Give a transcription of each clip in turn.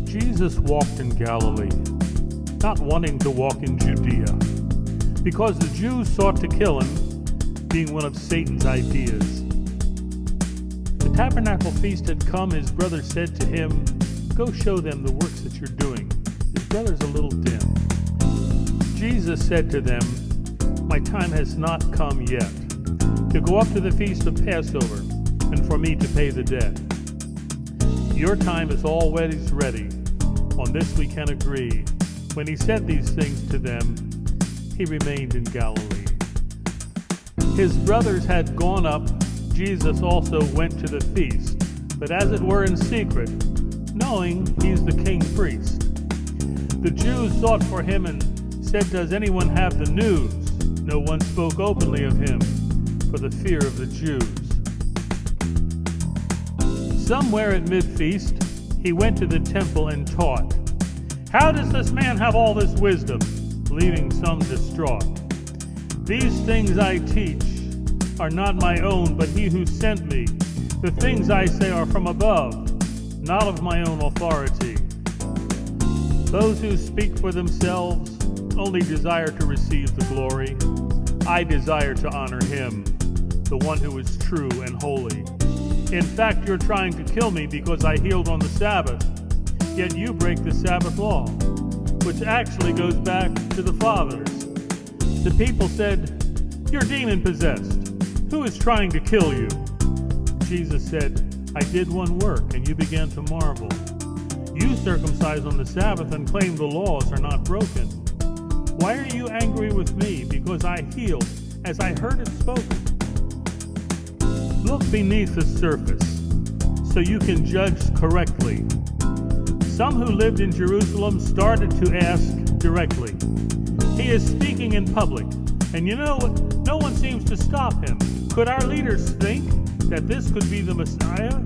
Jesus walked in Galilee, not wanting to walk in Judea, because the Jews sought to kill him, being one of Satan's ideas. The tabernacle feast had come. His brother said to him, "Go show them the works that you're doing." His brother's a little dim. Jesus said to them, "My time has not come yet to go up to the feast of Passover and for me to pay the debt. Your time is always ready. On this we can agree." When he said these things to them, he remained in Galilee. His brothers had gone up. Jesus also went to the feast, but as it were in secret, knowing he's the king priest. The Jews sought for him and said, "Does anyone have the news?" No one spoke openly of him for the fear of the Jews. Somewhere at mid-feast, he went to the temple and taught. "How does this man have all this wisdom?" leaving some distraught. "These things I teach are not my own, but he who sent me. The things I say are from above, not of my own authority. Those who speak for themselves only desire to receive the glory. I desire to honor him, the one who is true and holy. In fact, you're trying to kill me because I healed on the Sabbath, yet you break the Sabbath law, which actually goes back to the fathers." The people said, "You're demon-possessed. Who is trying to kill you?" Jesus said, "I did one work, and you began to marvel. You circumcise on the Sabbath and claim the laws are not broken. Why are you angry with me? Because I healed as I heard it spoken. Look beneath the surface so you can judge correctly." Some who lived in Jerusalem started to ask directly, "He is speaking in public, and you know what? No one seems to stop him. Could our leaders think that this could be the Messiah?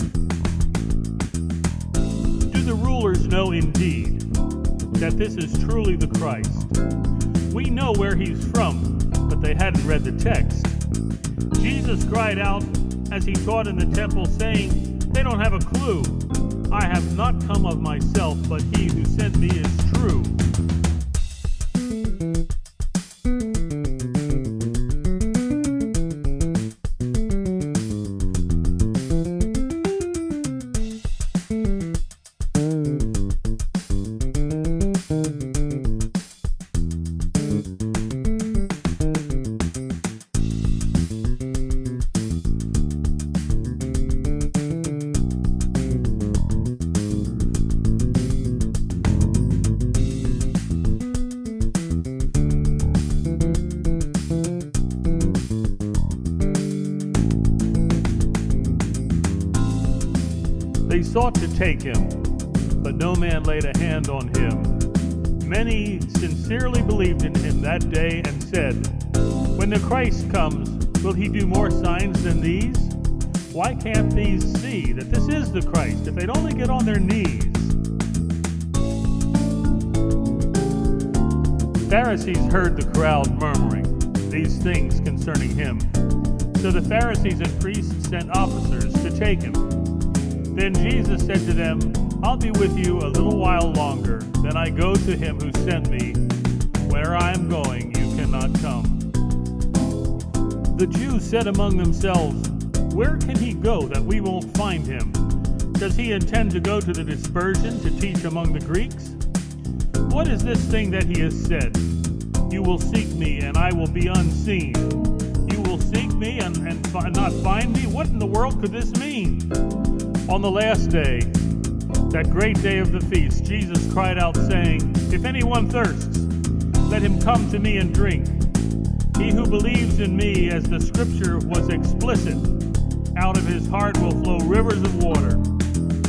Do the rulers know indeed that this is truly the Christ? We know where he's from," but they hadn't read the text. Jesus cried out as he taught in the temple, saying, "They don't have a clue. I have not come of myself, but he who sent me is true." They sought to take him, but no man laid a hand on him. Many sincerely believed in him that day and said, "When the Christ comes, will he do more signs than these?" Why can't these see that this is the Christ if they'd only get on their knees? Pharisees heard the crowd murmuring these things concerning him. So the Pharisees and priests sent officers to take him. Then Jesus said to them, "I'll be with you a little while longer. Then I go to him who sent me. Where I am going, you cannot come." The Jews said among themselves, "Where can he go that we won't find him? Does he intend to go to the dispersion to teach among the Greeks? What is this thing that he has said? You will seek me and I will be unseen. You will seek me and not find me? What in the world could this mean?" On the last day, that great day of the feast, Jesus cried out saying, "If anyone thirsts, let him come to me and drink. He who believes in me, as the scripture was explicit, out of his heart will flow rivers of water,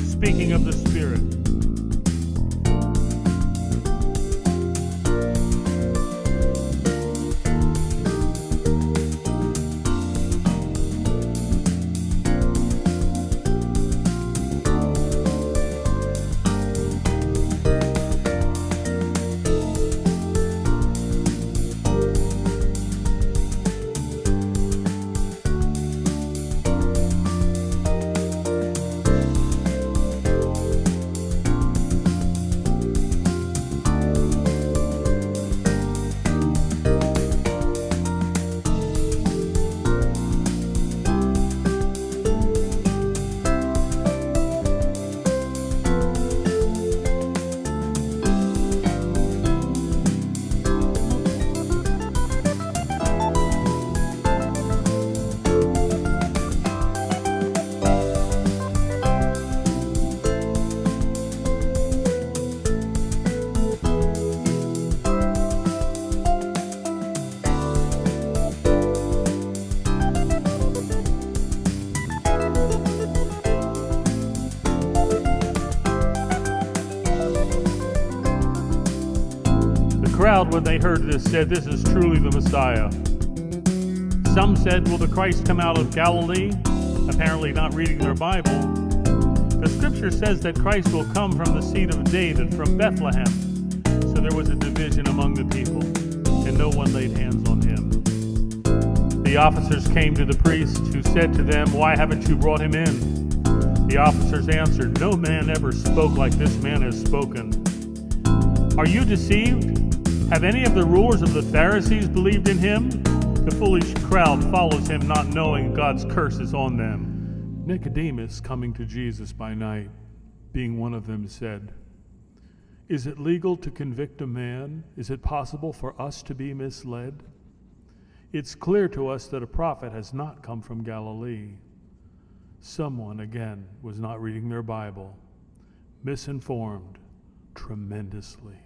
speaking of the Spirit. The crowd, when they heard this, said, "This is truly the Messiah." Some said, "Will the Christ come out of Galilee?" Apparently not reading their Bible. The scripture says that Christ will come from the seed of David, from Bethlehem. So there was a division among the people, and no one laid hands on him. The officers came to the priest, who said to them, "Why haven't you brought him in?" The officers answered, "No man ever spoke like this man has spoken." "Are you deceived? Have any of the rulers of the Pharisees believed in him?" The foolish crowd follows him, not knowing God's curse is on them. Nicodemus, coming to Jesus by night, being one of them, said, "Is it legal to convict a man? Is it possible for us to be misled? It's clear to us that a prophet has not come from Galilee." Someone, again, was not reading their Bible, misinformed tremendously.